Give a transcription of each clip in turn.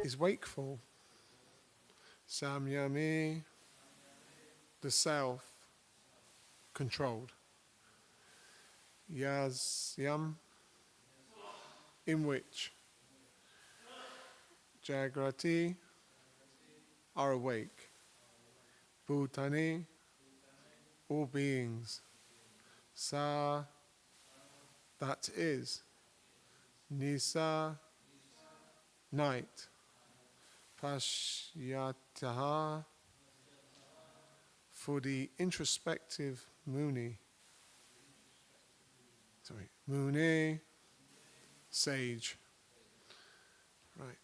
is wakeful. Samyami, the self, controlled. Yasyam, in which. Jagrati, are awake. Bhutani, all beings. Sa, that is. Nisa, night. Pashyataha, for the introspective Muni. Muni, sage. Right.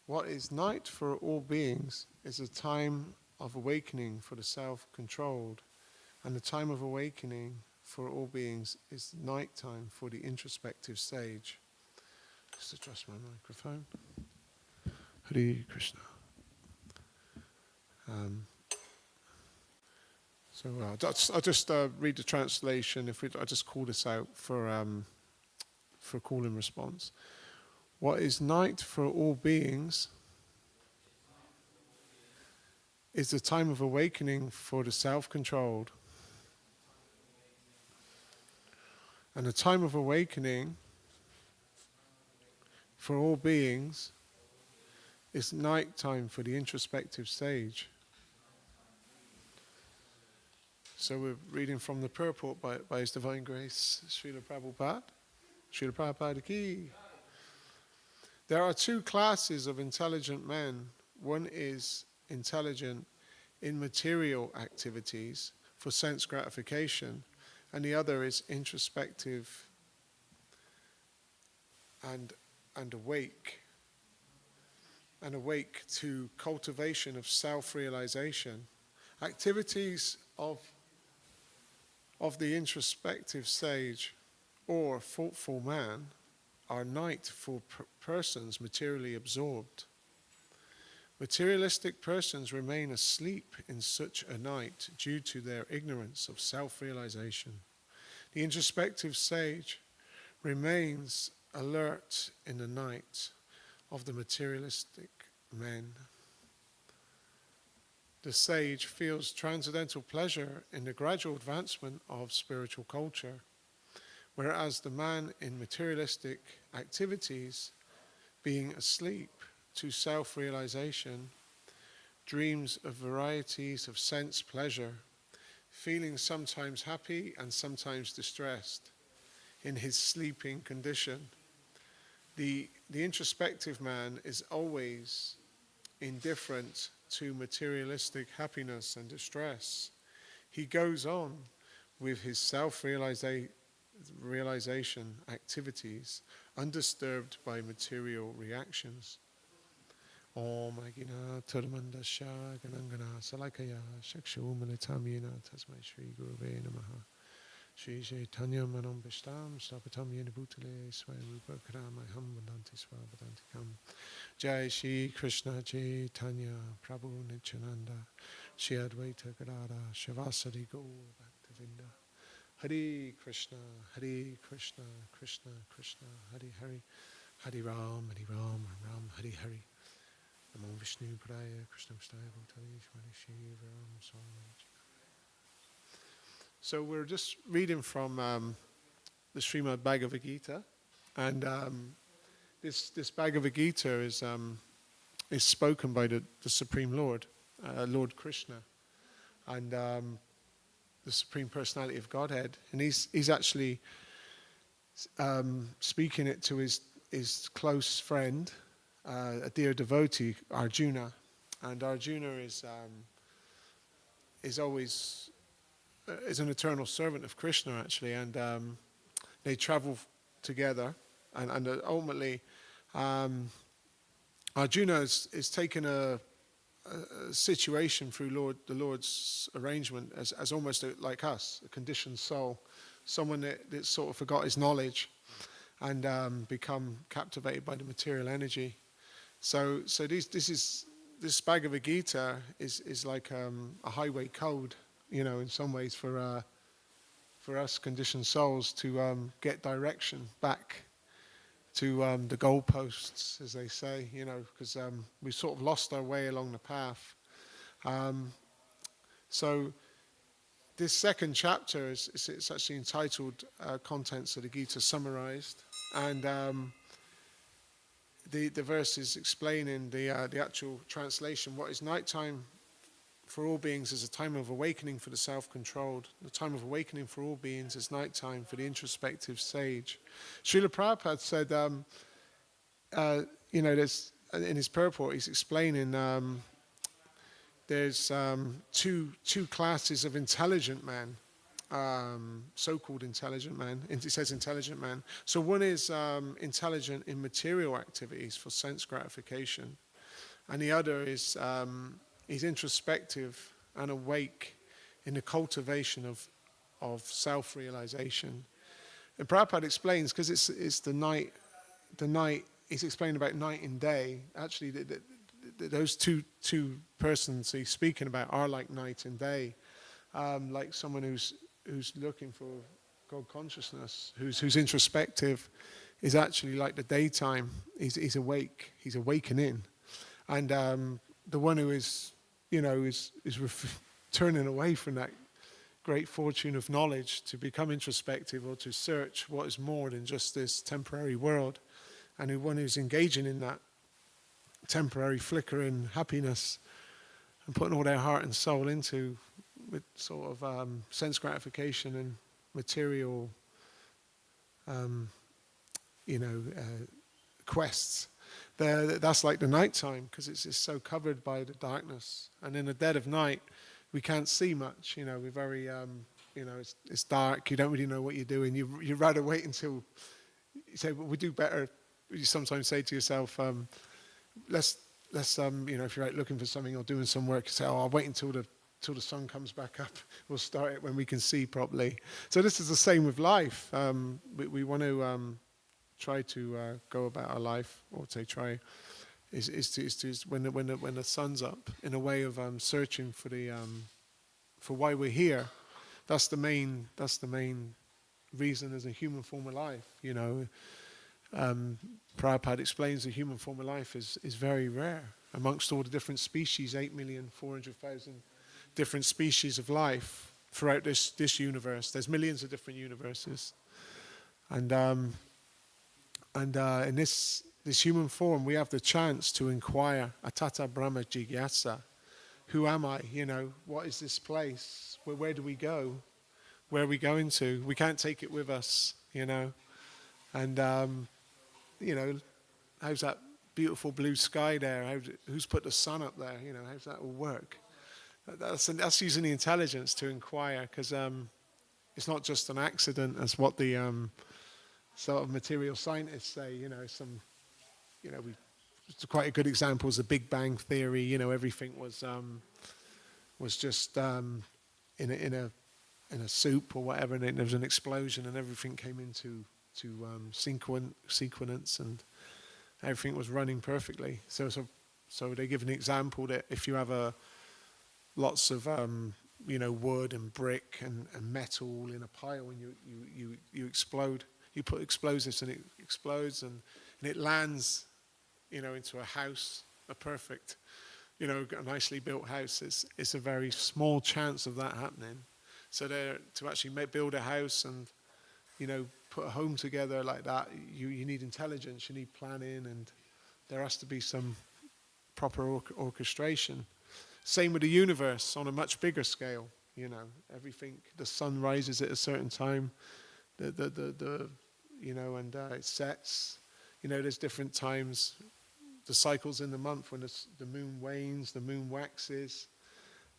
What is night for all beings is a time of awakening for the self-controlled, and the time of awakening for all beings is night time for the introspective sage. Just adjust my microphone. Hare Krishna. I'll just read the translation. I just call this out for call and response. What is night for all beings is the time of awakening for the self-controlled. And the time of awakening for all beings is night time for the introspective sage. So we're reading from the purport by His Divine Grace, Srila Prabhupada. Srila Prabhupada ki. There are two classes of intelligent men. One is intelligent in material activities for sense gratification, and the other is introspective and awake to cultivation of self-realization. Activities of the introspective sage or thoughtful man are night for persons materially absorbed. Materialistic persons remain asleep in such a night due to their ignorance of self-realization. The introspective sage remains alert in the night of the materialistic men. The sage feels transcendental pleasure in the gradual advancement of spiritual culture, whereas the man in materialistic activities, being asleep to self-realization, dreams of varieties of sense pleasure, feeling sometimes happy and sometimes distressed in his sleeping condition. The introspective man is always indifferent to materialistic happiness and distress. He goes on with his self-realization activities, undisturbed by material reactions. Om Agina Turmandasha Ganangana Salakaya Shakshu Manitamina Tasmai Shri Guruve Namaha Shri Chaitanya Manam Bishtam Slapatam Yenabutale Swayam Rupakramai Ham Vadanti Swabadantikam Jai Shri Krishna Chaitanya Prabhu Nityananda Shri Advaita Gadada Shavasari Gaur Bhaktavinda Hare Krishna, Krishna Krishna, Hare Hare, Hare Ram, Ram Hare Hare. Namo Vishnu Padaya Krishna Vastaya Bhutale Shvani Shiva Ram Swami. So we're just reading from the Srimad Bhagavad Gita, and this Bhagavad Gita is spoken by the Supreme Lord, Lord Krishna, and the Supreme Personality of Godhead, and he's actually speaking it to his close friend, a dear devotee, Arjuna, and Arjuna is always an eternal servant of Krishna, actually, and they travel together, and ultimately Arjuna is taken a situation through the Lord's arrangement as almost like us, a conditioned soul, someone that sort of forgot his knowledge and become captivated by the material energy. So this Bhagavad Gita is like a highway code, in some ways for us conditioned souls to get direction back the goalposts, as they say, because we sort of lost our way along the path. So this second chapter it's actually entitled Contents of the Gita Summarized, and the verse is explaining the actual translation. What is nighttime for all beings is a time of awakening for the self-controlled. The time of awakening for all beings is nighttime for the introspective sage. Srila Prabhupada said, there's, in his purport, he's explaining there's two classes of intelligent man, so-called intelligent man. It says intelligent man. So one is intelligent in material activities for sense gratification, and the other is he's introspective and awake in the cultivation of self-realization. And Prabhupada explains, because it's the night, he's explaining about night and day. Actually, those two persons he's speaking about are like night and day. Like someone who's looking for God consciousness, who's introspective, is actually like the daytime. He's awake. He's awakening, and the one who is turning away from that great fortune of knowledge to become introspective or to search what is more than just this temporary world, and the one who's engaging in that temporary flickering happiness and putting all their heart and soul into with sort of sense gratification and material quests. That's like the nighttime, because it's so covered by the darkness, and in the dead of night we can't see much. We're very it's dark. You don't really know what you're doing. You'd rather wait until you say, well, we do better. You sometimes say to yourself, let's if you're out looking for something or doing some work, you say, I'll wait until the sun comes back up. We'll start it when we can see properly. So this is the same with life. We want to try to go about our life, or say try, is when the sun's up, in a way of searching for why we're here. That's the main reason as a human form of life. Prabhupada explains the human form of life is very rare amongst all the different species, 8,400,000 different species of life throughout this universe. There's millions of different universes, and in this human form, we have the chance to inquire, Atata Brahma Jigyasa. Who am I? What is this place? Where do we go? Where are we going to? We can't take it with us, And, how's that beautiful blue sky there? Who's put the sun up there? How's that all work? That's using the intelligence to inquire, because it's not just an accident, as what the sort of material scientists say. It's quite a good example is the Big Bang Theory. Everything was just in a soup or whatever, and there was an explosion, and everything came into sequence, and everything was running perfectly. So they give an example that if you have lots of wood and brick and metal in a pile, and you explode, you put explosives and it explodes, and it lands into a house, a perfect, a nicely built house. It's a very small chance of that happening. So to actually build a house and put a home together like that, you need intelligence, you need planning, and there has to be some proper orchestration. Same with the universe on a much bigger scale. Everything. The sun rises at a certain time, and it sets. There's different times. The cycles in the month when the moon wanes, the moon waxes.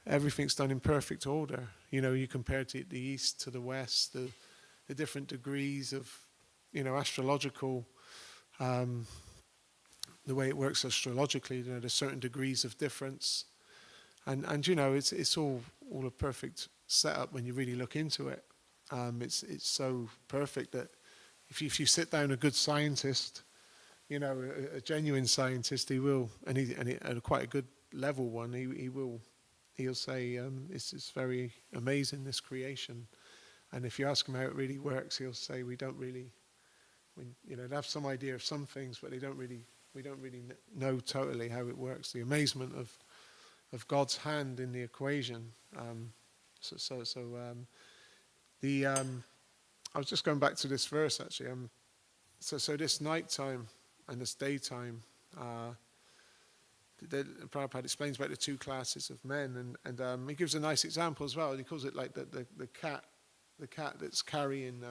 Everything's done in perfect order. You compare to the east to the west, the different degrees of, astrological, the way it works astrologically. There's certain degrees of difference, and it's all a perfect setup when you really look into it. It's so perfect that if you sit down a good scientist, a genuine scientist, he will, and quite a good level one, he'll say it's very amazing, this creation. And if you ask him how it really works, he'll say we don't really They have some idea of some things, but we don't really know totally how it works. The amazement of God's hand in the equation. I was just going back to this verse actually. So this nighttime and this daytime. Prabhupada explains about the two classes of men, and he gives a nice example as well. He calls it like the cat that's carrying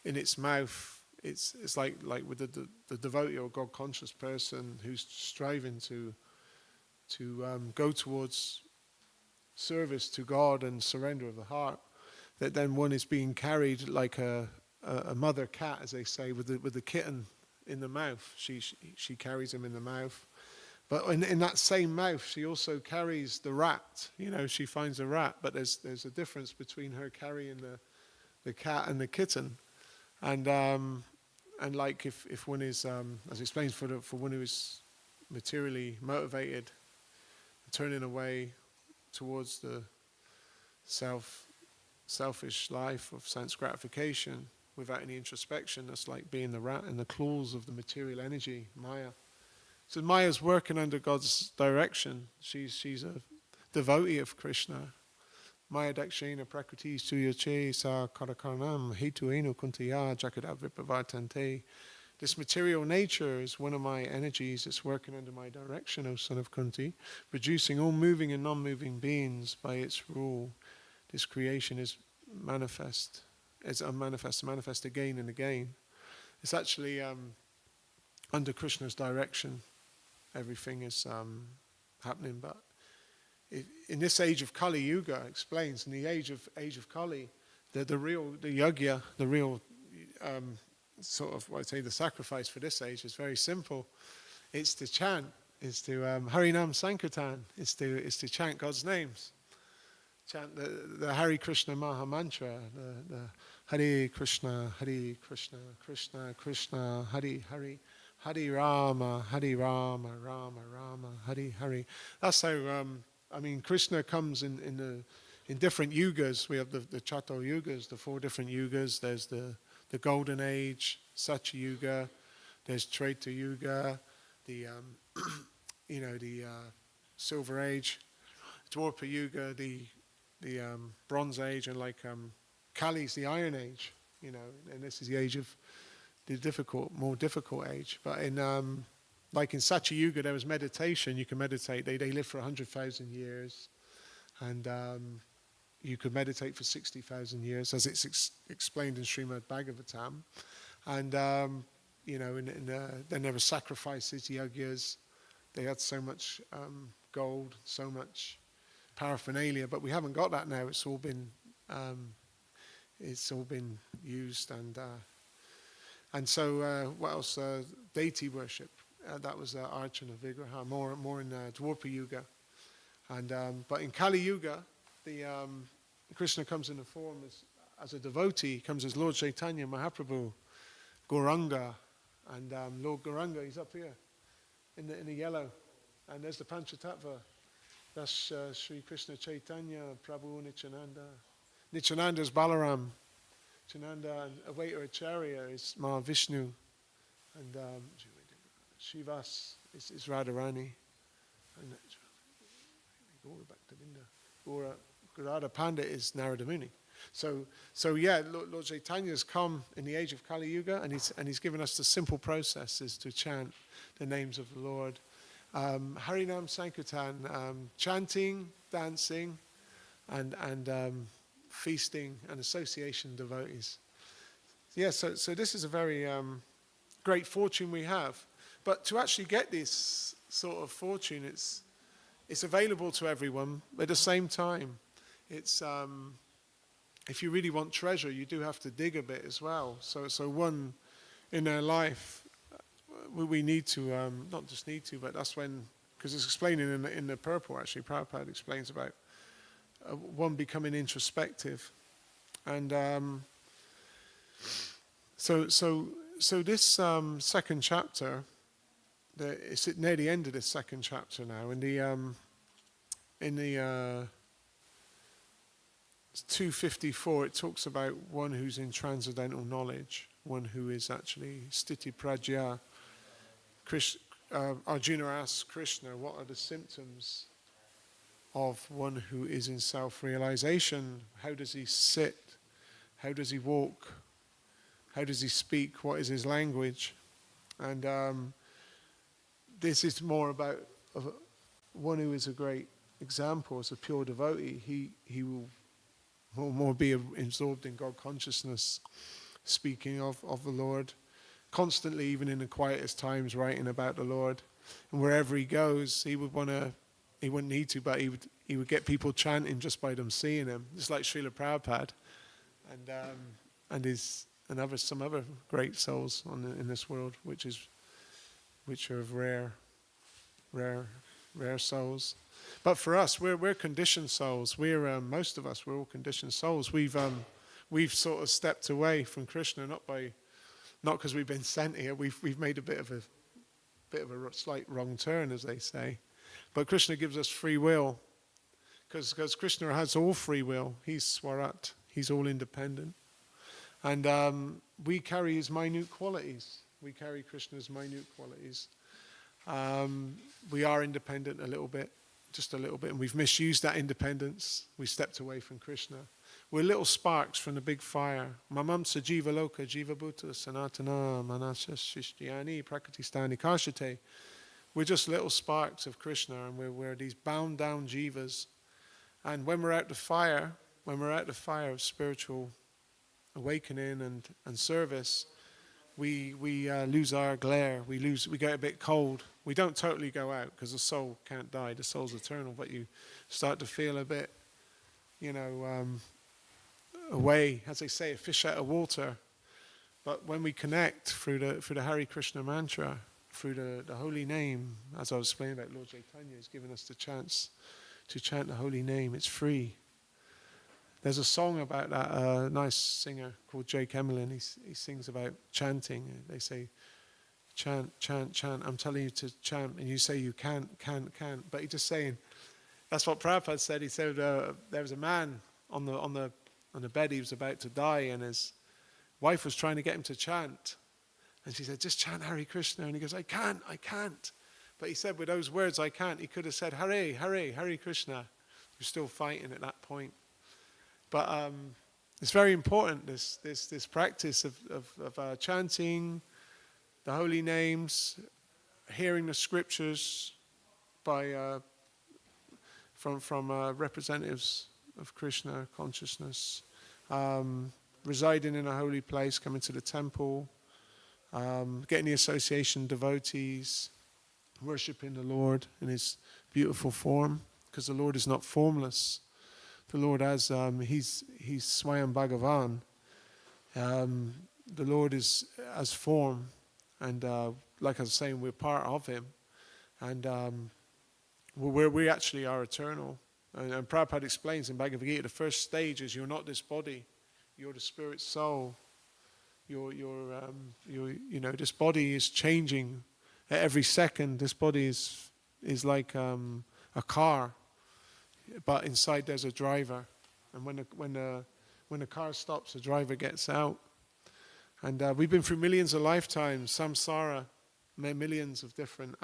in its mouth. It's like with the devotee or God conscious person who's striving to go towards service to God and surrender of the heart. That then one is being carried like a mother cat, as they say, with the kitten in the mouth. She carries him in the mouth. But in that same mouth, she also carries the rat. She finds a rat, but there's a difference between her carrying the cat and the kitten. And like if one is, as explains for one who is materially motivated, turning away towards the selfish life of sense gratification without any introspection, that's like being the rat in the claws of the material energy, Maya. So Maya's working under God's direction. She's a devotee of Krishna. Maya dakshina prakriti suyache sa karakaranam hetu enu kuntiya jakada vipavartante. This material nature is one of my energies that's working under my direction, O son of Kunti, producing all moving and non-moving beings by its rule. This creation is manifest, is unmanifest, manifest again and again. It's actually under Krishna's direction. Everything is happening, but in this age of Kali Yuga, explains in the age of Kali, the yajna, the real sort of what I say the sacrifice for this age is very simple. It's to chant, it's to Harinam Sankirtan, it's to chant God's names, chant the Hare Krishna Maha Mantra, the Hare Krishna, Krishna Krishna, Hare Hare. Hare Rama, Rama Rama, Hare Hare. That's how, Krishna comes in different yugas. We have the Chato yugas, the 4 different yugas. There's the Golden Age, Satya Yuga. There's Treta Yuga, the Silver Age, Dwapara Yuga, the Bronze Age, and Kali's the Iron Age. And this is the age of the more difficult age. But in Satya Yuga, there was meditation. You can meditate. They live for 100,000 years, and you could meditate for 60,000 years, as it's explained in Srimad Bhagavatam. And then there were sacrifices, yajnas. They had so much gold, so much paraphernalia, but we haven't got that now. It's all been used, and so what else? Deity worship. That was Archana Vigraha, more in Dwapara Yuga. And but in Kali Yuga, Krishna comes in the form as a devotee. He comes as Lord Chaitanya Mahaprabhu, Gauranga, and Lord Gauranga. He's up here in the yellow, and there's the Panchatattva. That's Sri Krishna Chaitanya Prabhu Nityananda. Nityananda is Balaram. Nityananda and Avaita Acharya is Mahavishnu, and Shivas is Radharani, and go back to Vinda. Radha Pandit is Narada Muni. So yeah, Lord Chaitanya's come in the age of Kali Yuga, and he's given us the simple processes to chant the names of the Lord. Harinam Sankirtan, chanting, dancing, and feasting and association devotees. Yeah, so this is a very great fortune we have. But to actually get this sort of fortune, it's available to everyone. But at the same time, it's if you really want treasure, you do have to dig a bit as well. So one in their life, we need to not just need to, but that's when, because it's explaining in the purport actually. Prabhupada explains about one becoming introspective, and so this second chapter, it's near the end of this second chapter now. In the 254, it talks about one who's in transcendental knowledge, one who is actually Sthiti Prajna. Arjuna asks Krishna, what are the symptoms of one who is in self-realization? How does he sit? How does he walk? How does he speak? What is his language? And this is more about one who is a great example as a pure devotee. He will more be absorbed in God consciousness, speaking of the Lord, constantly, even in the quietest times, writing about the Lord. And wherever he goes, he wouldn't need to, but he would get people chanting just by them seeing him, just like Srila Prabhupada, and some other great souls in this world, which are of rare souls. But for us, we're conditioned souls. Most of us, we're all conditioned souls. We've sort of stepped away from Krishna, not because we've been sent here. We've made a bit of a slight wrong turn, as they say. But Krishna gives us free will, because Krishna has all free will. He's Swarat. He's all independent, and we carry his minute qualities. We carry Krishna's minute qualities. We are independent just a little bit, and we've misused that independence. We stepped away from Krishna. We're little sparks from the big fire. Mamamsa jiva loka jiva bhuta sanatana manasa shishtiyani prakatistani kashate. We're just little sparks of Krishna, and we're these bound down jivas. And when we're out the fire of spiritual awakening and service, we lose our glare. We get a bit cold. We don't totally go out, because the soul can't die. The soul's eternal, but you start to feel a bit, away, as they say, a fish out of water. But when we connect through the Hare Krishna mantra, through the holy name, as I was explaining about Lord Chaitanya, has given us the chance to chant the holy name. It's free. There's a song about that, a nice singer called Jake Emlyn. He sings about chanting. They say, chant, chant, chant. I'm telling you to chant, and you say you can't. But he's just saying, that's what Prabhupada said. He said there was a man on the bed. He was about to die, and his wife was trying to get him to chant. And she said, just chant Hare Krishna. And he goes, I can't. But he said, with those words, I can't, he could have said, Hare, Hare, Hare Krishna. We're still fighting at that point. But it's very important, this practice of chanting the holy names, hearing the scriptures from representatives of Krishna consciousness, residing in a holy place, coming to the temple, getting the association devotees, worshipping the Lord in his beautiful form, because the Lord is not formless. The Lord he's Swayam Bhagavan. The Lord is as form, and like I was saying, we're part of him, and we actually are eternal. And Prabhupada explains in Bhagavad Gita, the first stage is you're not this body, you're the spirit soul. This body is changing at every second. This body is like a car, but inside there's a driver. And when the car stops, the driver gets out. And we've been through millions of lifetimes, samsara, millions of different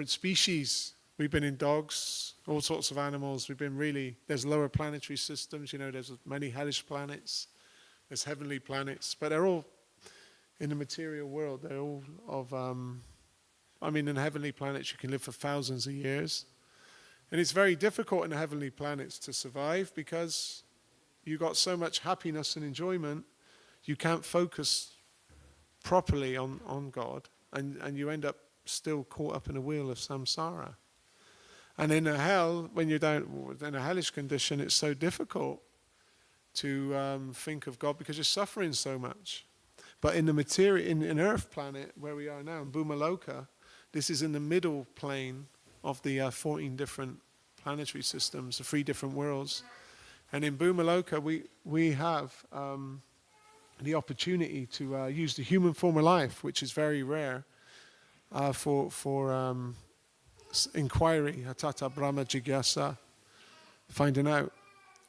species. We've been in dogs, all sorts of animals. There's lower planetary systems. There's many hellish planets. There's heavenly planets, but they're all in the material world. They're all in the heavenly planets you can live for thousands of years. And it's very difficult in the heavenly planets to survive, because you've got so much happiness and enjoyment, you can't focus properly on God, and you end up still caught up in a wheel of samsara. And in a hell, when you're down in a hellish condition, it's so difficult to think of God, because you're suffering so much. But in the in Earth planet, where we are now, in Bhumaloka, this is in the middle plane of the 14 different planetary systems, the 3 different worlds. And in Bhumaloka, we have the opportunity to use the human form of life, which is very rare, for inquiry, hatata brahma jigyasa, finding out.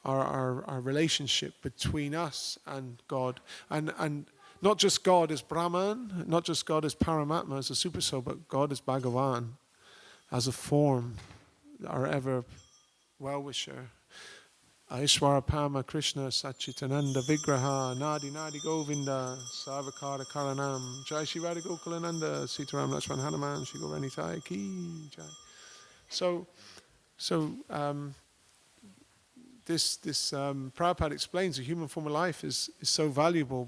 our relationship between us and God. And not just God as Brahman, not just God as Paramatma, as a super soul, but God as Bhagavan, as a form, our ever well-wisher. Aishwara Pama Krishna Satchitananda Vigraha Nadi Nadi Govinda Sarvakara Karanam Jai Shri Radha Gokulananda Sitaram Lakshman Hanuman Shri Gaurani Tai Ki Jai. So this Prabhupada explains the human form of life is so valuable,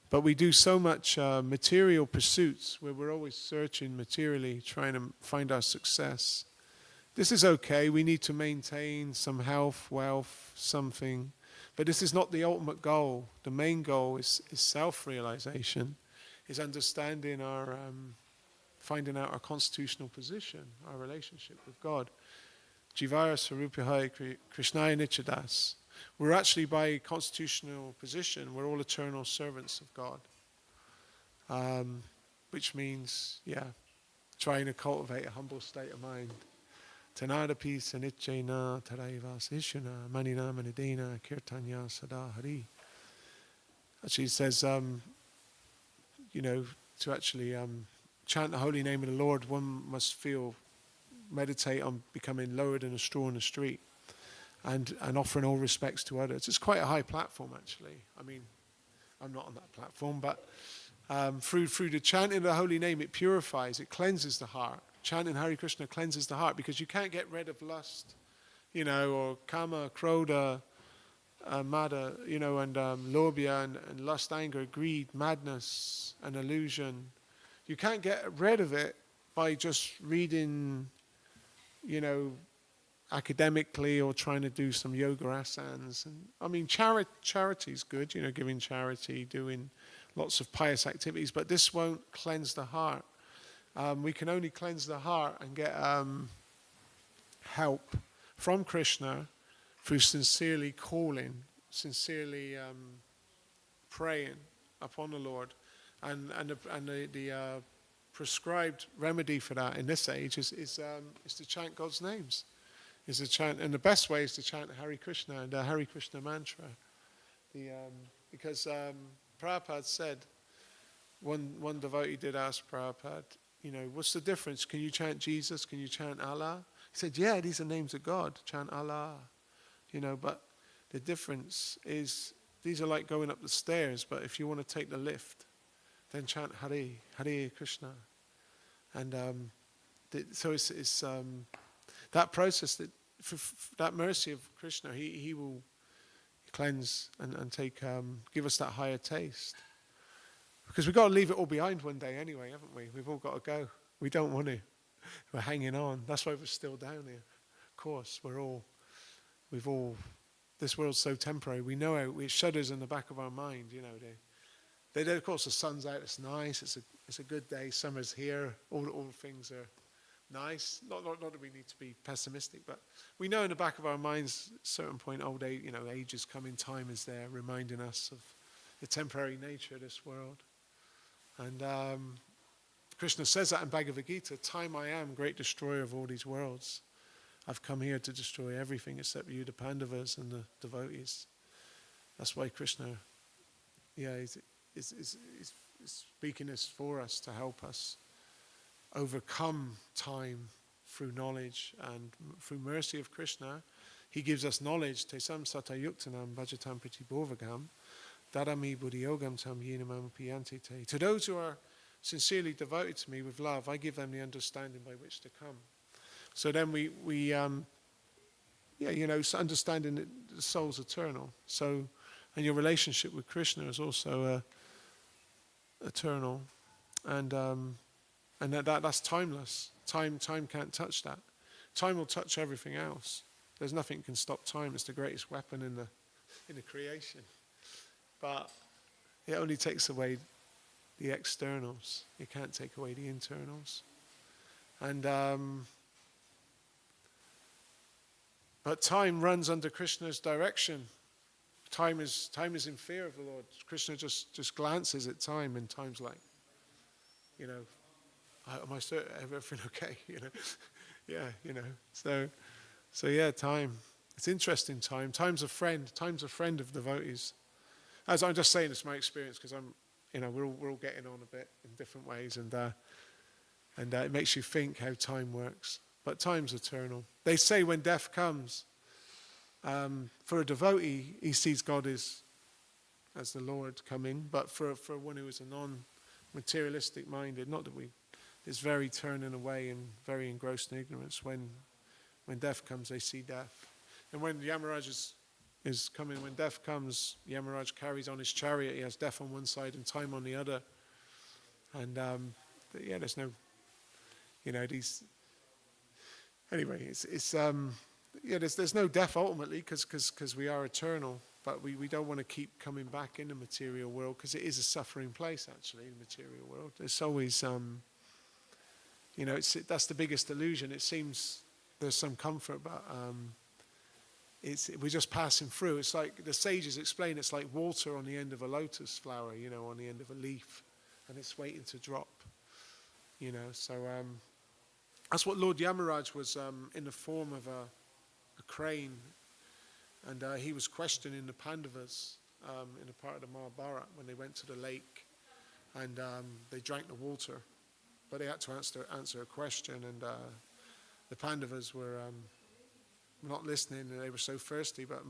but we do so much material pursuits where we're always searching materially, trying to find our success. This is okay, we need to maintain some health, wealth, something, but this is not the ultimate goal. The main goal is self-realization, is understanding our, finding out our constitutional position, our relationship with God. Jivaya Sarupihai Krishnaya Nichadas. We're actually, by constitutional position, we're all eternal servants of God. Which means, trying to cultivate a humble state of mind. Tanadapi Sanichena Taraiva Sishuna Manina Manidena Kirtanya Sada Hari. Actually, it says, to actually chant the holy name of the Lord, one must meditate on becoming lower than a straw in the street and offering all respects to others. It's quite a high platform, actually. I mean, I'm not on that platform, but through the chanting of the holy name, it purifies, it cleanses the heart. Chanting Hare Krishna cleanses the heart, because you can't get rid of lust, or kama, krodha, mada, and lobya, and lust, anger, greed, madness, and illusion. You can't get rid of it by just reading, academically, or trying to do some yoga asanas. And I mean, charity is good, giving charity, doing lots of pious activities, but this won't cleanse the heart. We can only cleanse the heart and get help from Krishna through sincerely calling, sincerely praying upon the Lord. And the prescribed remedy for that in this age is to chant God's names. Is to chant, and the best way is to chant Hare Krishna and the Hare Krishna mantra. Because Prabhupada said, one devotee did ask Prabhupada, what's the difference? Can you chant Jesus? Can you chant Allah? He said, yeah, these are names of God. Chant Allah. But the difference is, these are like going up the stairs, but if you want to take the lift, then chant Hare Krishna. And so it's that process, that mercy of Krishna, he will cleanse and take, give us that higher taste. Because we've got to leave it all behind one day anyway, haven't we? We've all got to go. We don't want to. We're hanging on. That's why we're still down here. Of course, this world's so temporary. We know it shudders in the back of our mind, of course, the sun's out, it's nice, it's a good day, summer's here, all things are nice. Not that we need to be pessimistic, but we know in the back of our minds, at a certain point, old age, age is coming, time is there, reminding us of the temporary nature of this world. And Krishna says that in Bhagavad Gita, time I am, great destroyer of all these worlds. I've come here to destroy everything except you, the Pandavas and the devotees. That's why Krishna, is speaking this for us, to help us overcome time through knowledge, and through mercy of Krishna, he gives us knowledge. Tesam satayuktanam bhajatam pratibhovagam dadami buddhiyogam tam yenamam piyanti te. To those who are sincerely devoted to me with love, I give them the understanding by which to come. So then we understanding that the soul's eternal. So, and your relationship with Krishna is also eternal, and that's timeless. Time can't touch that. Time will touch everything else. There's nothing can stop time. It's the greatest weapon in the creation. But it only takes away the externals. It can't take away the internals. And but time runs under Krishna's direction. Time is in fear of the Lord. Krishna just glances at time, and time's like, am I certain everything okay? So yeah, time. It's interesting time. Time's a friend of devotees. As I'm just saying, it's my experience because we're all getting on a bit in different ways, and it makes you think how time works. But time's eternal. They say when death comes, for a devotee, he sees God as the Lord coming. But for one who is a non-materialistic minded, not that is very turning away and very engrossed in ignorance. When death comes, they see death. And when Yamaraj is coming, when death comes, Yamaraj carries on his chariot. He has death on one side and time on the other. And there's no, these. Anyway, there's no death ultimately because we are eternal. But we don't want to keep coming back in the material world because it is a suffering place actually. The material world. There's always that's the biggest illusion. It seems there's some comfort, but we're just passing through. It's like the sages explain. It's like water on the end of a lotus flower, on the end of a leaf, and it's waiting to drop. So that's what Lord Yamaraj was in the form of a crane, and he was questioning the Pandavas in a part of the Mahabharata when they went to the lake, and they drank the water, but they had to answer a question, and the Pandavas were not listening, and they were so thirsty, but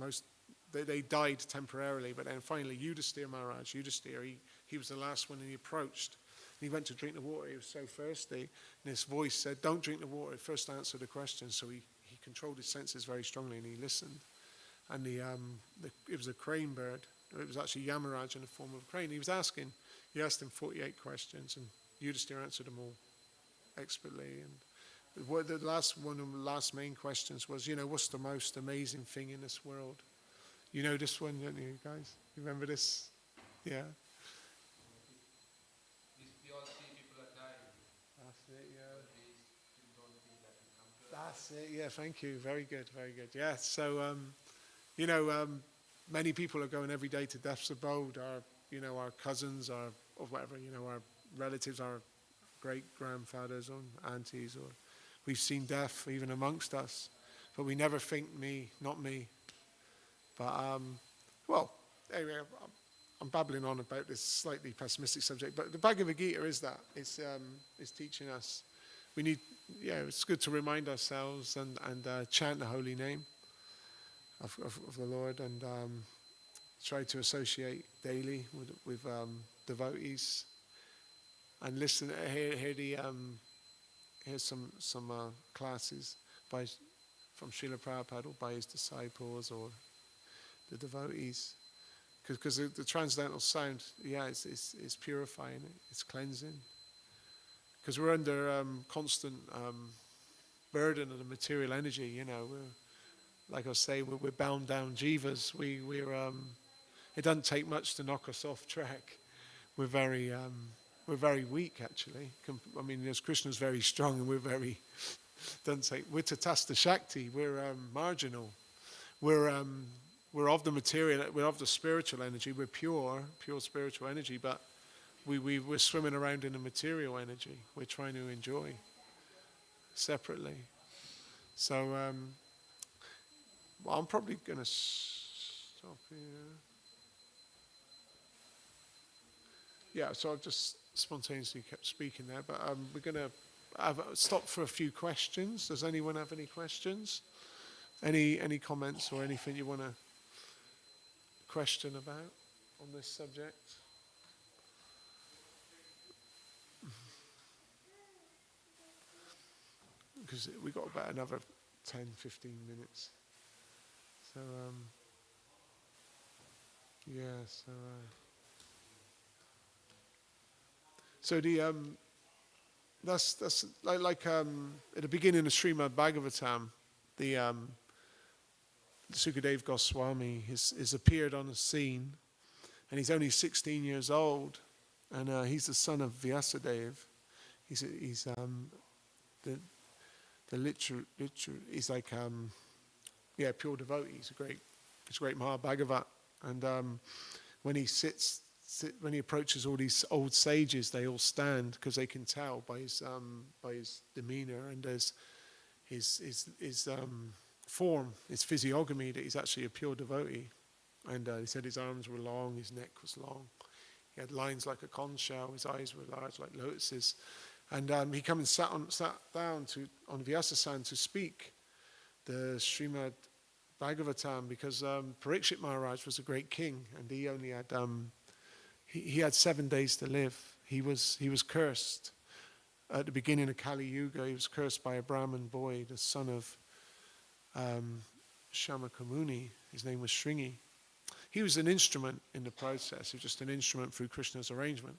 they died temporarily. But then finally, Maharaj, he was the last one, and he approached. And he went to drink the water. He was so thirsty, and this voice said, "Don't drink the water. First answer the question." So he controlled his senses very strongly, and he listened. And it was a crane bird. It was actually Yamaraj in the form of a crane. He asked him 48 questions, and Yudhisthira answered them all expertly. And the last main questions was, what's the most amazing thing in this world? You know this one, don't you guys? You remember this? Yeah. We all see people are dying. That's it, yeah. But we still don't think that will come to us. That's it, yeah, thank you. Very good, very good. Yeah, so, many people are going every day to death's abode. Our cousins, or whatever, our relatives, our great-grandfathers or aunties, or we've seen death even amongst us. But we never think not me. But, anyway, I'm babbling on about this slightly pessimistic subject, but the Bhagavad Gita is that. It's teaching us. We need, it's good to remind ourselves and chant the holy name of the Lord, and try to associate daily with devotees, and listen. Here's some classes from Srila Prabhupada or by his disciples or the devotees, because the transcendental sound, it's purifying, it's cleansing. Because we're under constant burden of the material energy. Like I say, we're bound down jivas. It doesn't take much to knock us off track. We're very weak actually. As Krishna's very strong, and we're tatasta shakti. We're marginal. We're of the material. We're of the spiritual energy. We're pure spiritual energy. But we're swimming around in the material energy. We're trying to enjoy separately. So I'm probably going to stop here. Yeah, so I've just spontaneously kept speaking there, but we're going to stop for a few questions. Does anyone have any questions? Any comments or anything you want to question about on this subject? Because we've got about another 10, 15 minutes. So, So that's like at the beginning of Srimad Bhagavatam, the Sukadeva Goswami has appeared on the scene, and he's only 16 years old, and he's the son of Vyasadeva. He's the literal. He's like pure devotee. He's a great Mahabhagavat, and when he when he approaches all these old sages, they all stand because they can tell by his demeanor and his form, his physiognomy, that he's actually a pure devotee. And he said his arms were long, his neck was long. He had lines like a conch shell, his eyes were large like lotuses. And he came and sat down on Vyasasan to speak the Srimad Bhagavatam, because Parikshit Maharaj was a great king, and he only had he had 7 days to live. He was cursed at the beginning of Kali Yuga. He was cursed by a Brahmin boy, the son of Shamaka Muni. His name was Shringi. He was an instrument in the process. He was just an instrument through Krishna's arrangement.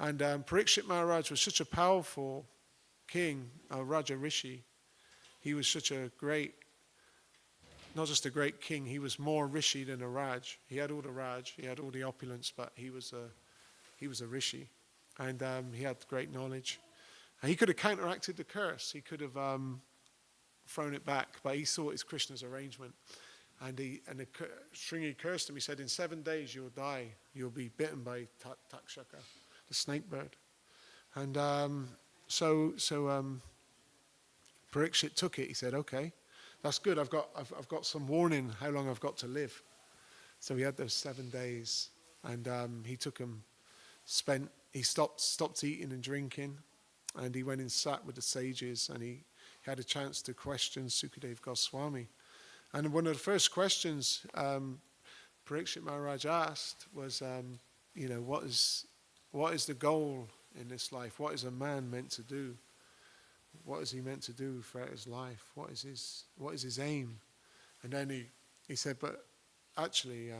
And Parikshit Maharaj was such a powerful king, Raja Rishi. He was such a great, not just a great king, he was more Rishi than a Raj. He had all the Raj, he had all the opulence, but he was a Rishi. And he had great knowledge. And he could have counteracted the curse. He could have thrown it back, but he saw it as Krishna's arrangement. And Shringi cursed him. He said, in 7 days you'll die. You'll be bitten by Takshaka, the snake bird. And so Parikshit took it. He said, okay, that's good. I've got some warning how long I've got to live. So he had those 7 days, and he took him. He stopped eating and drinking, and he went and sat with the sages, and he had a chance to question Sukadeva Goswami. And one of the first questions Parikshit Maharaj asked was, what is the goal in this life? What is a man meant to do? What is he meant to do throughout his life? What is his aim? And then he said, but actually,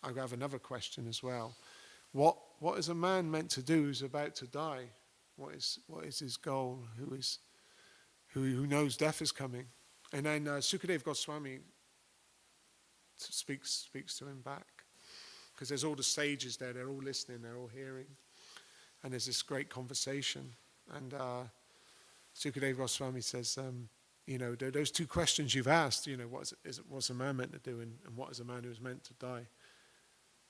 I have another question as well. What is a man meant to do who's about to die? What is his goal? Who knows death is coming? And then Sukadeva Goswami speaks to him back, because there's all the sages there. They're all listening. They're all hearing, and there's this great conversation. And Sukadeva Goswami says, those two questions you've asked, what's a man meant to do, and what is a man who's meant to die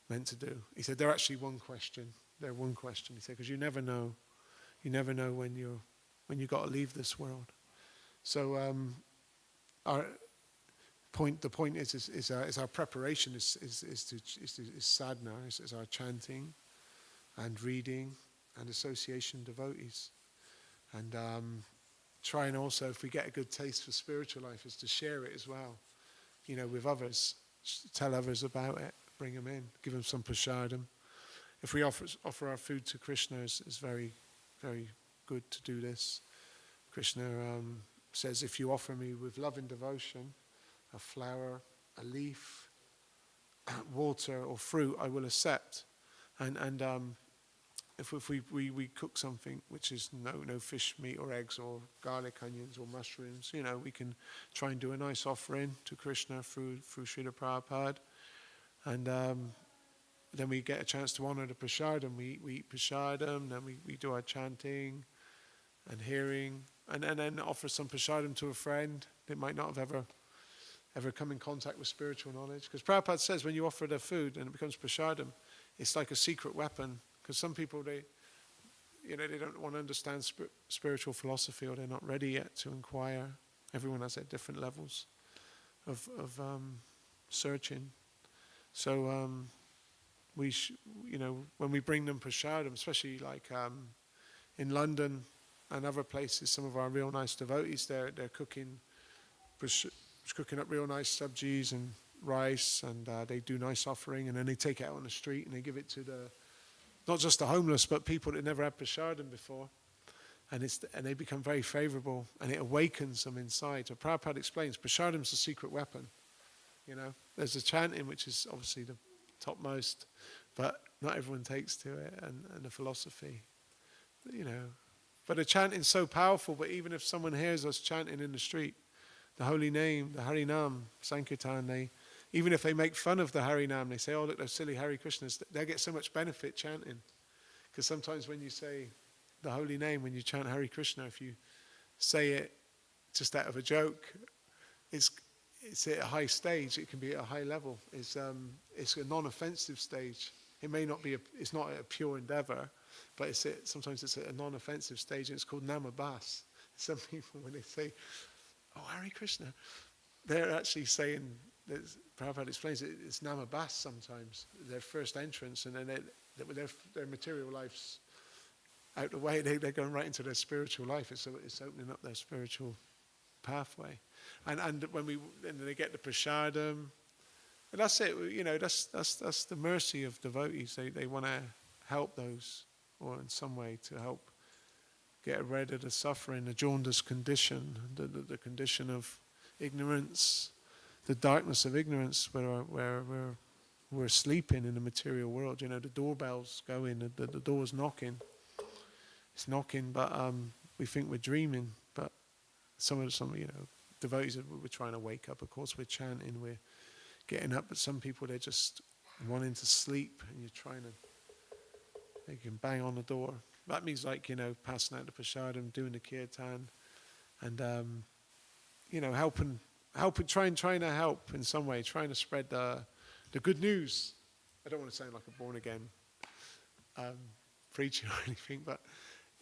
meant to do? He said, they're actually one question. They're one question. He said, because you never know when you got to leave this world. So the point is our preparation is sadhana, is our chanting and reading and association devotees, and trying also, if we get a good taste for spiritual life, is to share it as well, with others, tell others about it, bring them in, give them some prasadam. If we offer our food to Krishna, is very, very good to do this. Krishna says, if you offer me with love and devotion a flower, a leaf, water or fruit, I will accept. And if we cook something which is no fish, meat or eggs or garlic, onions or mushrooms, we can try and do a nice offering to Krishna through Srila Prabhupada. And then we get a chance to honor the prasadam. We eat prasadam, then we do our chanting and hearing, and then offer some prasadam to a friend that might not have ever come in contact with spiritual knowledge. Because Prabhupada says when you offer their food and it becomes prasadam, it's like a secret weapon. Because some people, they don't want to understand spiritual philosophy, or they're not ready yet to inquire. Everyone has at different levels of searching. So when we bring them prasadam, especially like in London and other places, some of our real nice devotees, they're cooking up real nice sabjis and rice, and they do nice offering, and then they take it out on the street and they give it to not just the homeless, but people that never had prasadam before, and they become very favorable, and it awakens them inside. So Prabhupada explains, prasadam's a secret weapon. There's the chanting, which is obviously the topmost, but not everyone takes to it, and the philosophy, But the chanting's so powerful, but even if someone hears us chanting in the street, the holy name, the Harinam, Sankirtan, even if they make fun of the Harinam, they say, oh, look, those silly Hare Krishnas, they get so much benefit chanting. Because sometimes when you say the holy name, when you chant Hare Krishna, if you say it just out of a joke, it's at a high stage, it can be at a high level. It's a non-offensive stage. It may not be, it's not a pure endeavor, but sometimes it's at a non-offensive stage, and it's called Namabas. Some people, when they say, oh, Hare Krishna, they're actually saying, Prabhupada explains it, it's Namabas sometimes, their first entrance, and then their material life's out the way, they're going right into their spiritual life. It's opening up their spiritual pathway. And then they get the prasadam, and that's it. That's the mercy of devotees. They want to help those, or in some way to help get rid of the suffering, the jaundiced condition, the condition of ignorance, the darkness of ignorance, where we're sleeping in the material world. The doorbell's going, the door's knocking. It's knocking, but we think we're dreaming. But some devotees, we're trying to wake up. Of course, we're chanting, we're getting up. But some people, they're just wanting to sleep, and they can bang on the door. That means passing out the prasadam, doing the kirtan, and helping, trying to help in some way, trying to spread the good news. I don't want to sound like a born again preacher or anything, but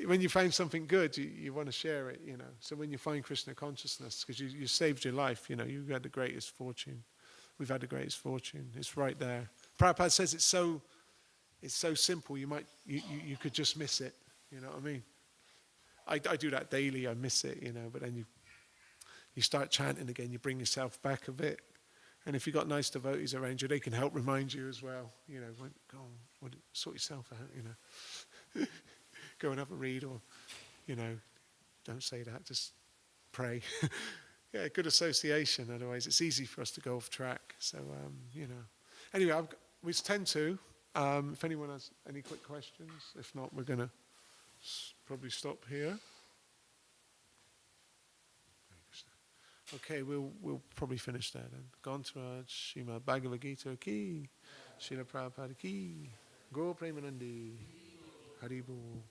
when you find something good, you want to share it, So when you find Krishna consciousness, because you saved your life, you had the greatest fortune. We've had the greatest fortune. It's right there. Prabhupada says it's so simple. You could just miss it. You know what I mean? I do that daily. I miss it, But then you start chanting again. You bring yourself back a bit. And if you've got nice devotees around you, they can help remind you as well. Go on, sort yourself out. Go and have a read, or don't say that. Just pray. Yeah, good association. Otherwise, it's easy for us to go off track. So Anyway, we tend to. If anyone has any quick questions, if not, we're going to probably stop here. Okay, we'll probably finish there then. Gantaraj, Srimad Bhagavad Gita ki, Srila Prabhupada ki, Go Premanandi, Haribo.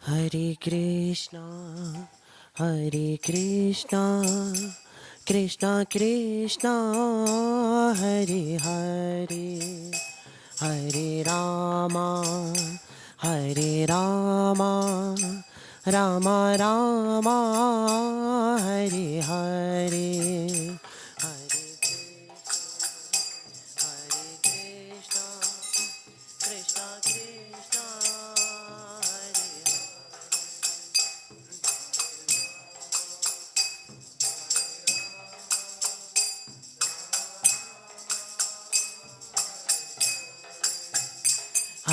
Hare Krishna, Hare Krishna, Krishna Krishna, Hare Hare, Hare Rama, Hare Rama, Rama Rama, Hare Hare, Hare Krishna,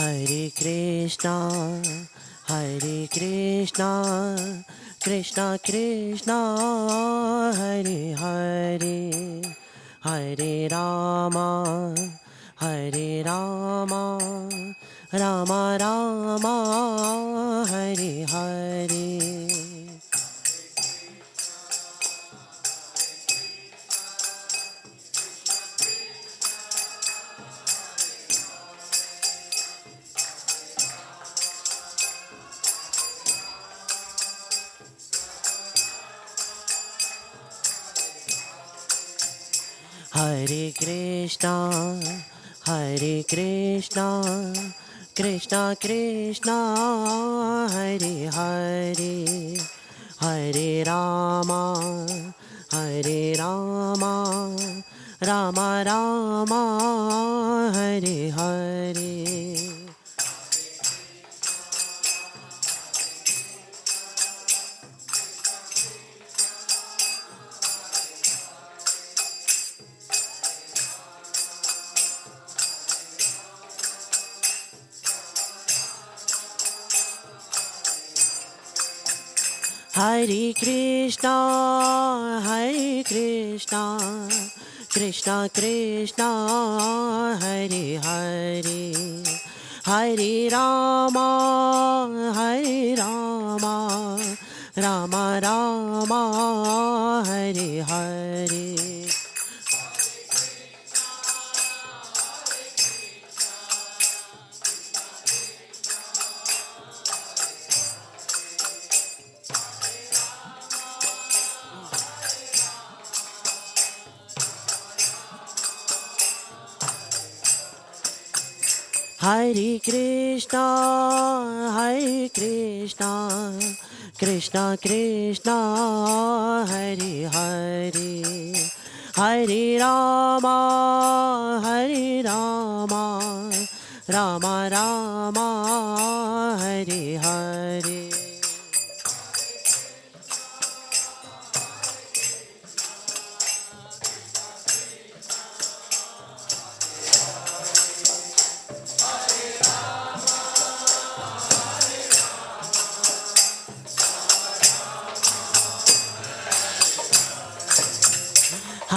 Hare Krishna, Hare Krishna, Krishna Krishna, Hare Hare, Hare Rama, Hare Rama, Rama Rama, Hare Hare. Hare Krishna, Hare Krishna, Krishna Krishna, Hare Hare, Hare Rama, Hare Rama, Rama Rama, Hare Hare. Hare Krishna, Hare Krishna, Krishna Krishna, Hare Hare, Hare Rama, Hare Rama, Rama Rama, Hare Hare. Hare Krishna, Hare Krishna, Krishna Krishna, Hare Hare, Hare Rama, Hare Rama, Rama Rama, Hare Hare.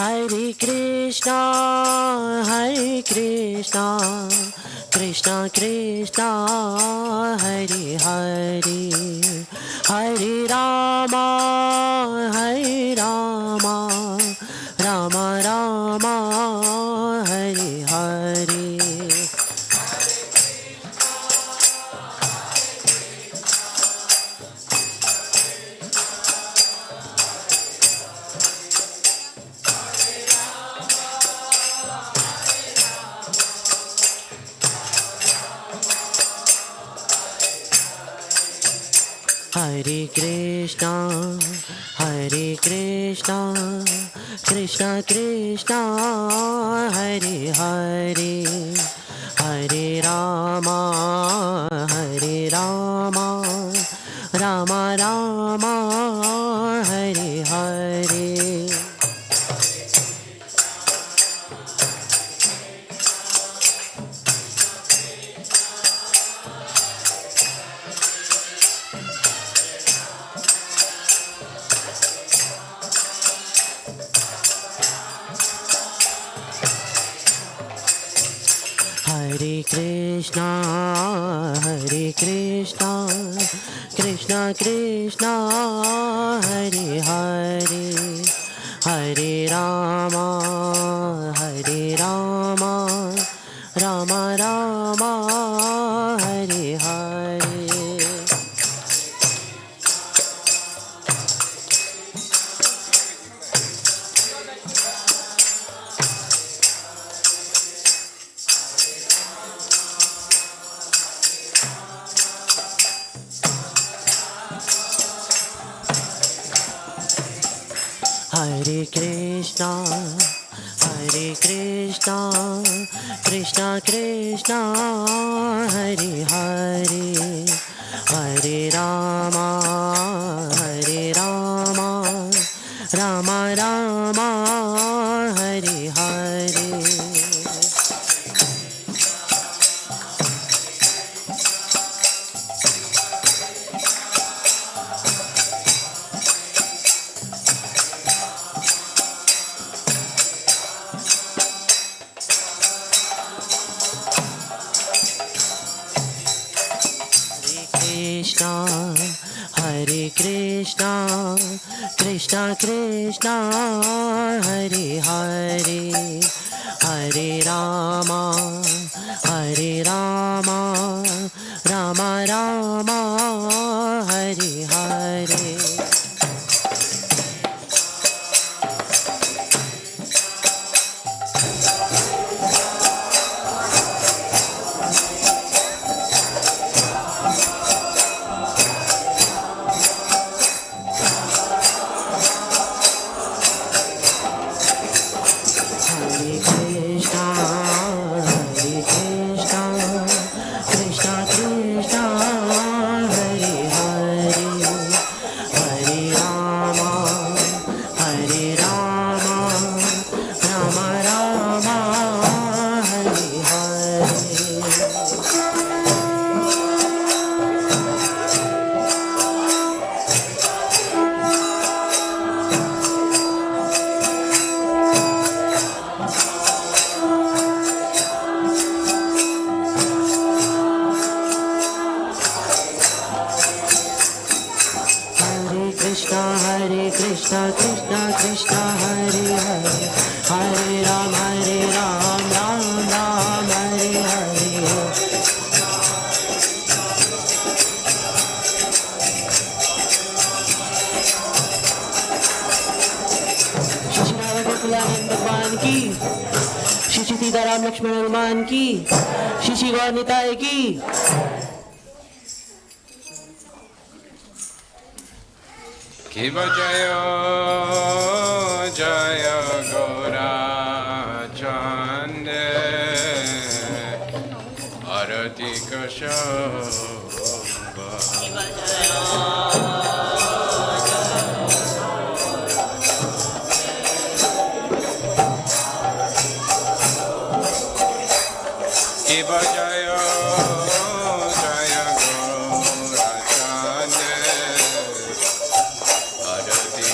Hare Krishna, Hare Krishna, Krishna Krishna, Hare Hare, Hare Rama, Hare Rama, Rama Rama, Hare Hare. Hare Krishna, Hare Krishna, Krishna Krishna, Hare Hare, Hare Rama, Hare Rama, Rama Rama, Hare Hare. Hare Krishna, Hare Krishna, Krishna Krishna, Hare Hare, Hare Rama, Hare Rama, Rama Rama, Hare Hare. Hare Krishna, Hare Krishna, Krishna Krishna, Hare Hare, Hare Rama, Hare Rama, Rama Rama, Hare Hare. Hare Krishna, Krishna Krishna, Hare Hare, Hare Rama, Hare Rama, Rama Rama, Hare Hare. Krishna Krishna Krishna Hare Hare, Hare Ram Ram Ram Hare Hare. Shri Radha भगवान की, श्री सीताराम लक्ष्मण हनुमान की, श्री गौर निताय की। Kiva Jaya Jaya Gaura Chande Arati Kashava Kiva Jaya Jaya Gaura Chande Arati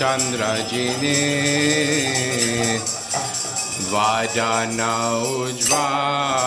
Chandrajine Vajana Ujvala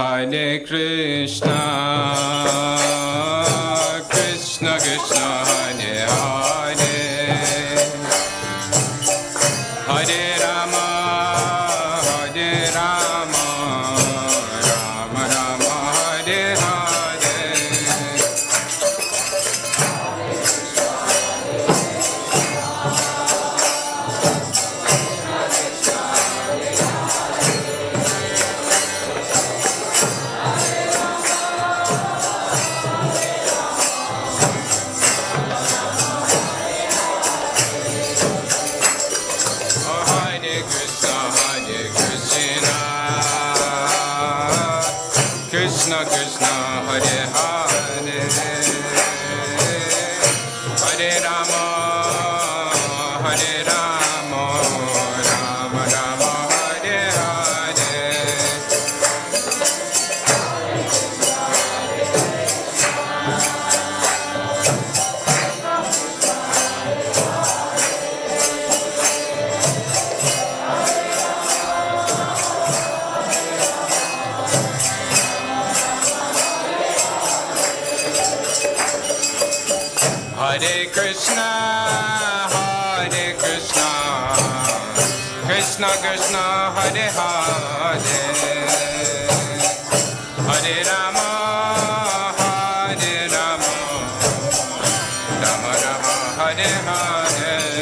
Hare Krishna, Krishna Krishna, Hare Hare, Hare Rama, Rama Rama, Hare Hare. Krishna Krishna, Hare Hare, Hare Rama, Rama Rama, Hare Hare. Hare Krishna, Krishna Krishna, Hare Hare, Hare Rama, Rama Rama, Hare Hare.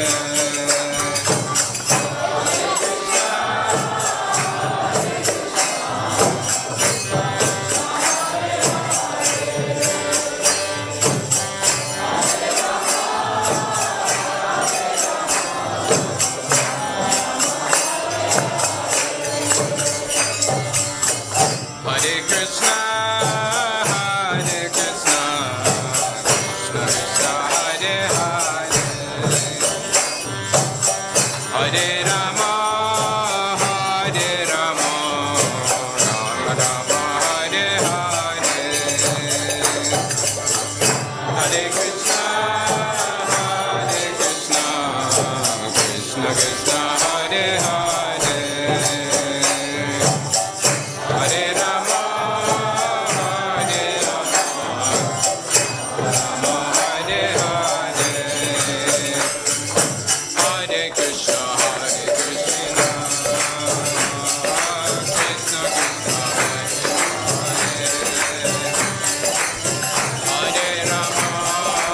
Hare Krishna, Krishna Krishna, Hare Hare, Hare Rama, Rama Rama, Hare Hare. Hare Krishna, Krishna Krishna, Hare Hare, Hare Rama, Hare Hare. Hare Krishna, Krishna Krishna, Hare Hare, Hare Rama,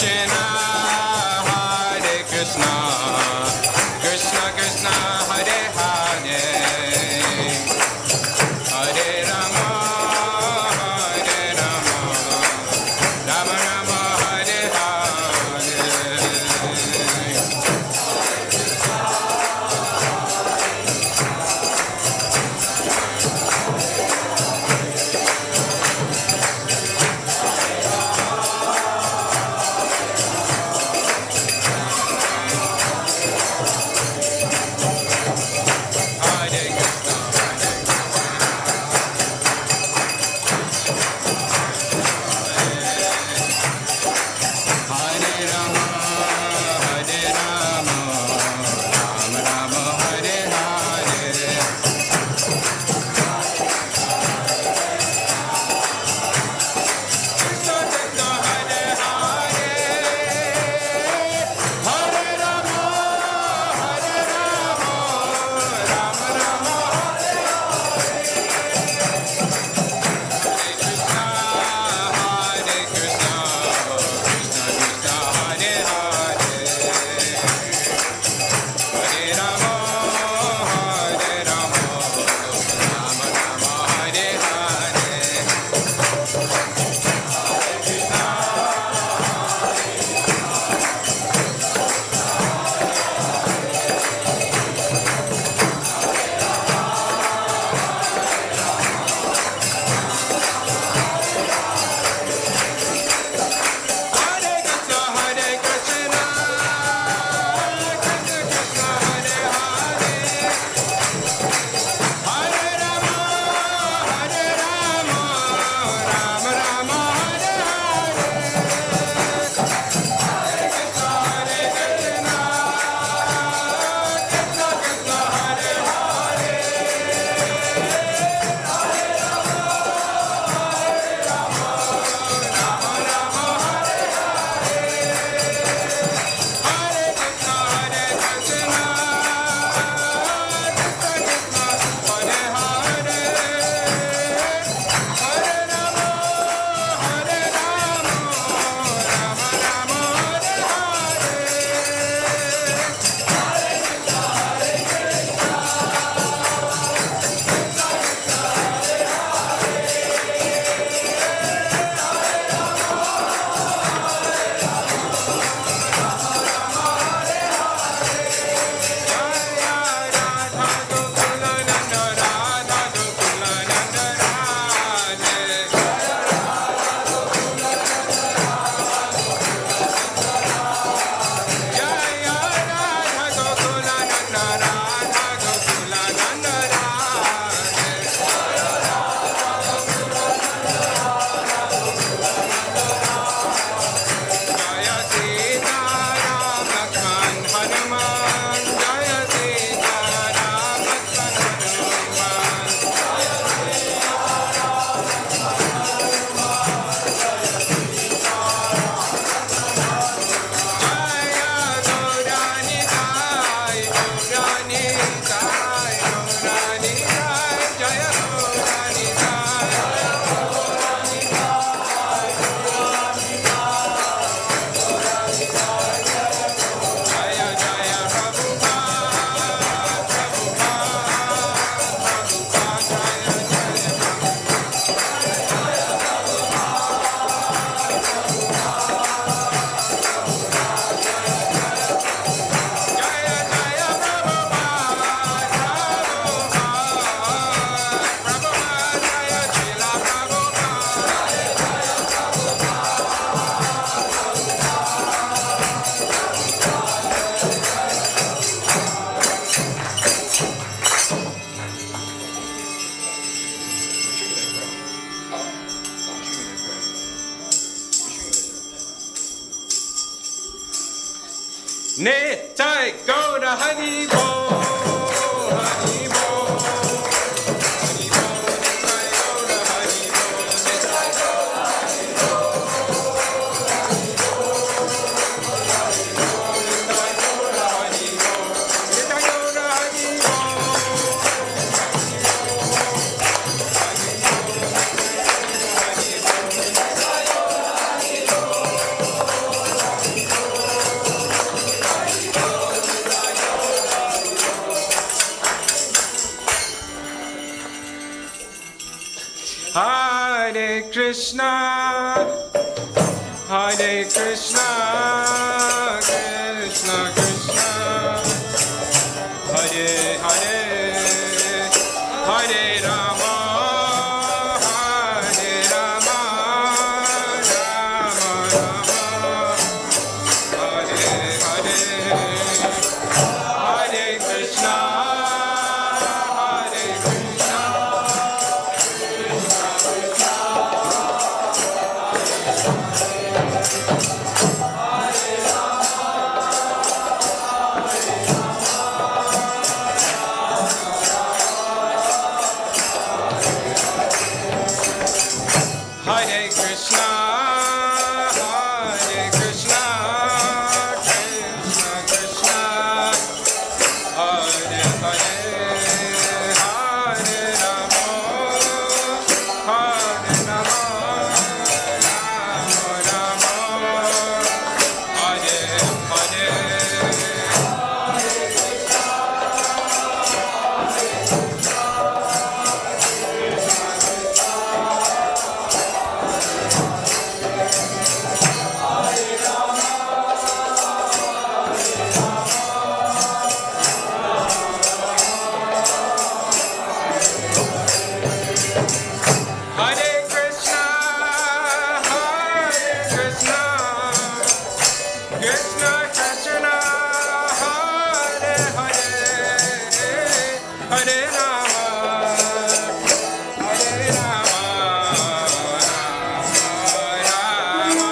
Krishna, Hare Krishna, Krishna Krishna, Hare Hare, Hare Rama, Hare Rama, Rama Rama, Hare Hare. Nitai Gaura Hari Bo, Hari Bo, Hari Bo, Nitai Gaura Hari Bo, Nitai Gaura Hari Bo, Nitai Gaura Hari Bo, Nitai Gaura Hari Bo, Hari Bo, Hari Bo, Krishna, Hare Krishna, Krishna Krishna, Hare Hare, Hare Rama, Hare Rama, Rama Rama, Hare Hare, Hare Krishna, Hare Krishna, Hare Krishna, Hare Krishna, Krishna Krishna, Hare Hare, Hare Rama, Hare Rama, Rama Rama, Hare Hare. Hare Krishna, Hare Krishna, Krishna Krishna, Hare Hare, Hare Rama, Hare Rama, Rama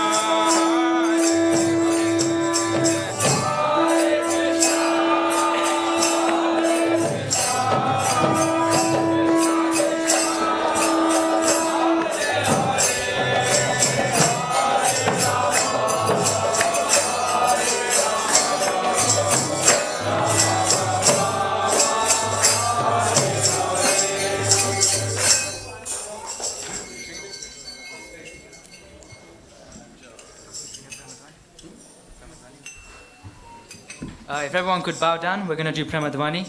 If everyone could bow down, we're going to do Pramadvani.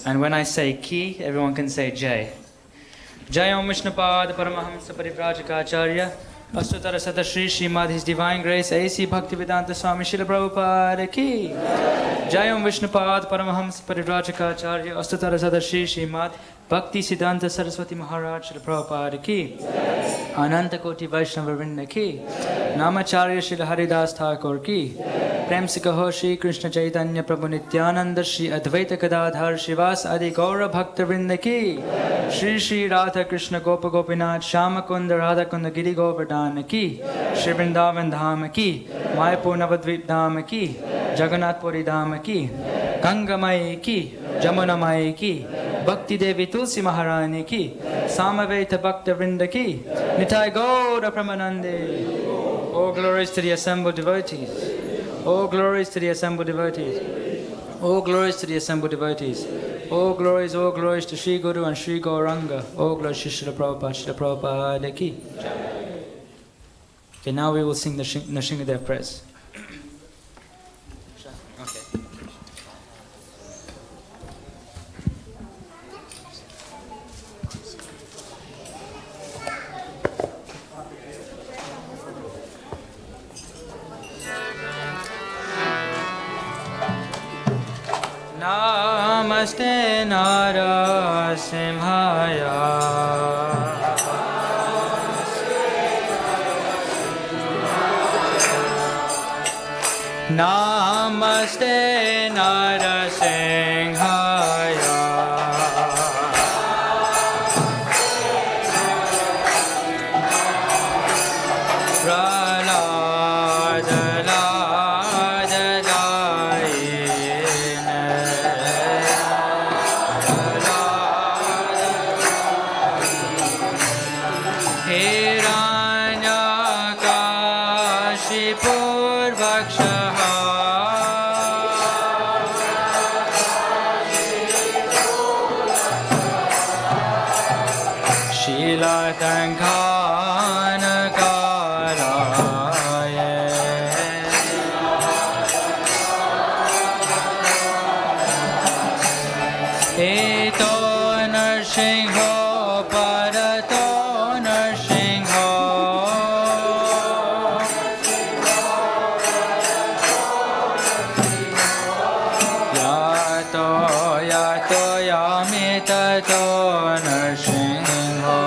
And when I say Ki, everyone can say Jai. Jai Om Vishnupad Paramahamsa Parivrajaka Astutara Sada Shri Srimad His Divine Grace A.C. Bhaktivedanta Swami Srila Prabhupada Ki. Jai Om Vishnupad Paramahamsa Parivrajaka Astutara Sada Shri Srimad Bhakti Siddhanta Saraswati Maharaj Srila Prabhupada Ki. Ananta Koti Vaishnava Vrinda Ki. Namacharya Srila Haridas Thakur Ki. Prem se kaho Shri Krishna Chaitanya Prabhu Nityananda Shri Advaita Gadadhar Shivas Adi Gaura Bhakta Vrinda Ki. Shri Shri Radha Krishna Gopa Gopinath Shama Kunda Radha Kunda Giri Govardhana Ki. Shri Vrindavan Dhama Ki. Mayapur Navadvip Dhama Ki. Jagannath Puri Dhama Ki. Ganga Mai Ki. Jamuna Mai Ki. Bhakti Devi Tulsi Maharani Ki. Samaveta Bhakta Vrinda Ki. Nitai Gaura Pramanande. All glories to the assembled devotees. All glories to the assembled devotees. All glories to the assembled devotees. All glories to Sri Guru and Sri Gauranga. All glories to Srila Prabhupada, Srila Prabhupada Ki. Okay, now we will sing the Nrsimhadev prayers. Okay. Namaste Narasimhaya. Namaste Narasimhaya. Eto Narsingho Parato Narsingho Bhagavato Narsingho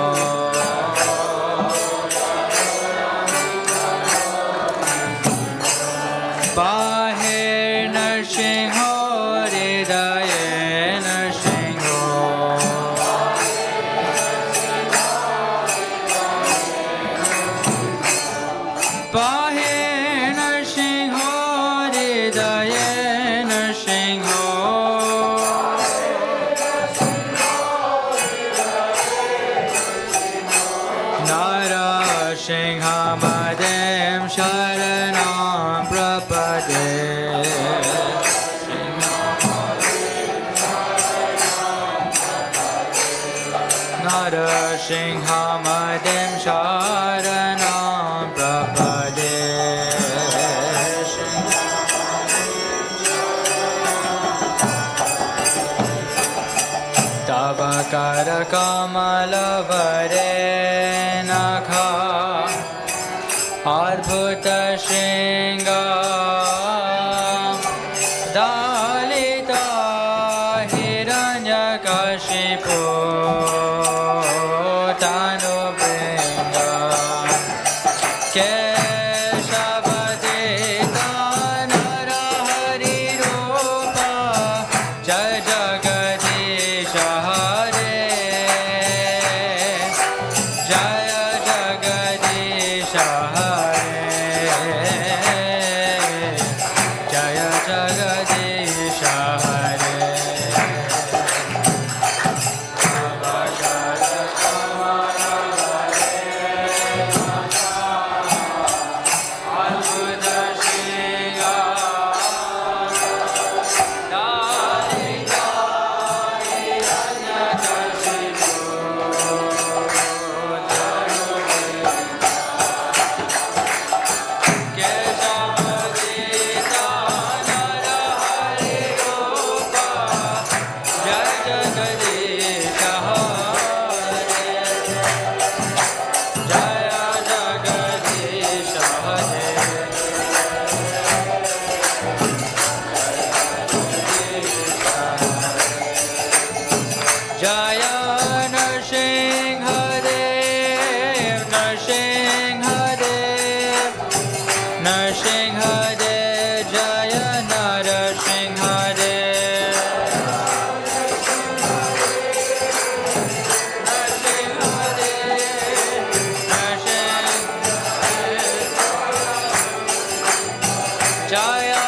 Bahe Narsingho Hridaye Narsingho Bahe Narsingho Hridaye Narsingho Narasinghamadem Sharanam Prapade Narasinghamadem Sharanam Prapade Tava Karakamalabare Nakha Adbhuta Shringa Dalita Hiranyakashipu Tanu Bringa Keshavadita Narahari Rupa Jai Jagadisha Hare Jaya Jagadisha Hare Jaya Jagadisha Hare Jaya Narsinghadev, Narsinghadev, Narsinghadev, Jaya Narsinghadev. Jaya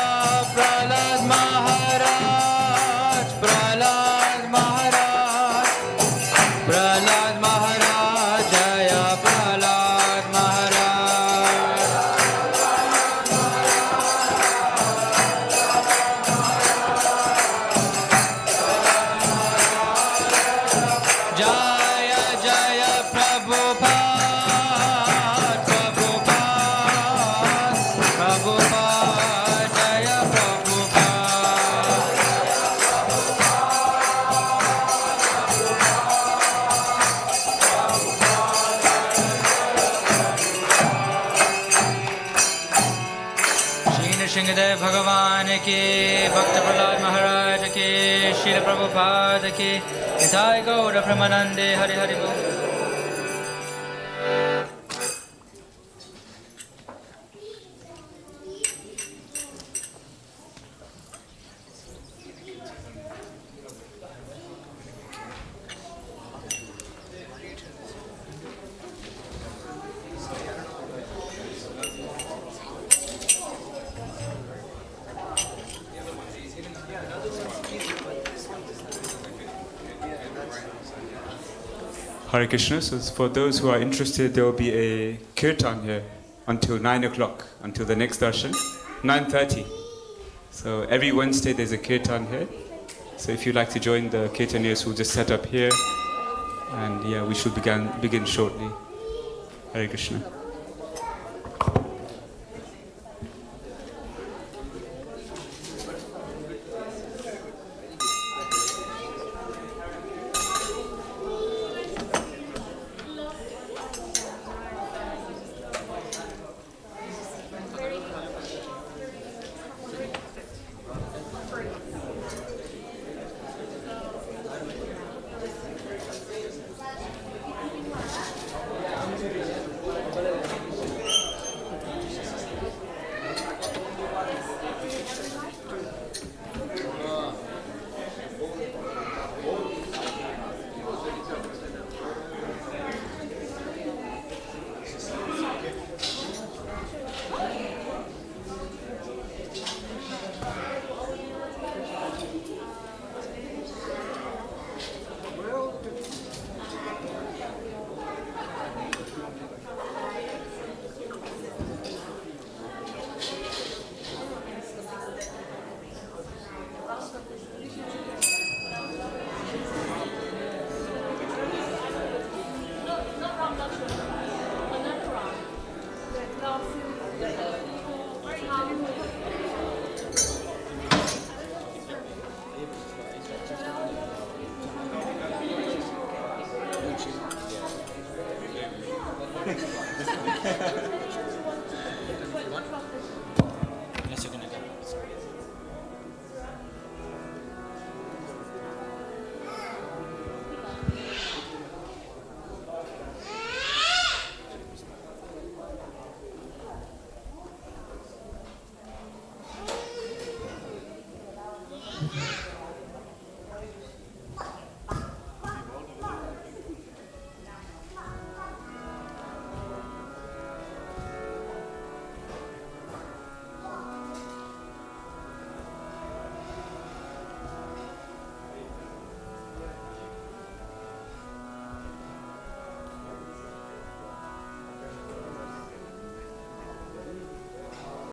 Prahlad Maharaj, Prahlad Maharaj, Prahlad Maharaj, Jaya Prahlad Maharaj. Jaya Jaya Prabhupada, Prabhupada, Prabhupada, Jaya Prabhupada. Shri Nrisimhadeva भगवान की, भक्त प्रहलाद महाराज की, श्रील प्रभुपाद की, निताय गौर ब्रह्मानंदे हरि हरि बोल। Hare Krishna. So for those who are interested, there will be a kirtan here until 9 o'clock, until the next darshan, 9:30. So every Wednesday there's a kirtan here. So if you'd like to join the kirtaniers, we'll just set up here. And yeah, we should begin shortly. Hare Krishna.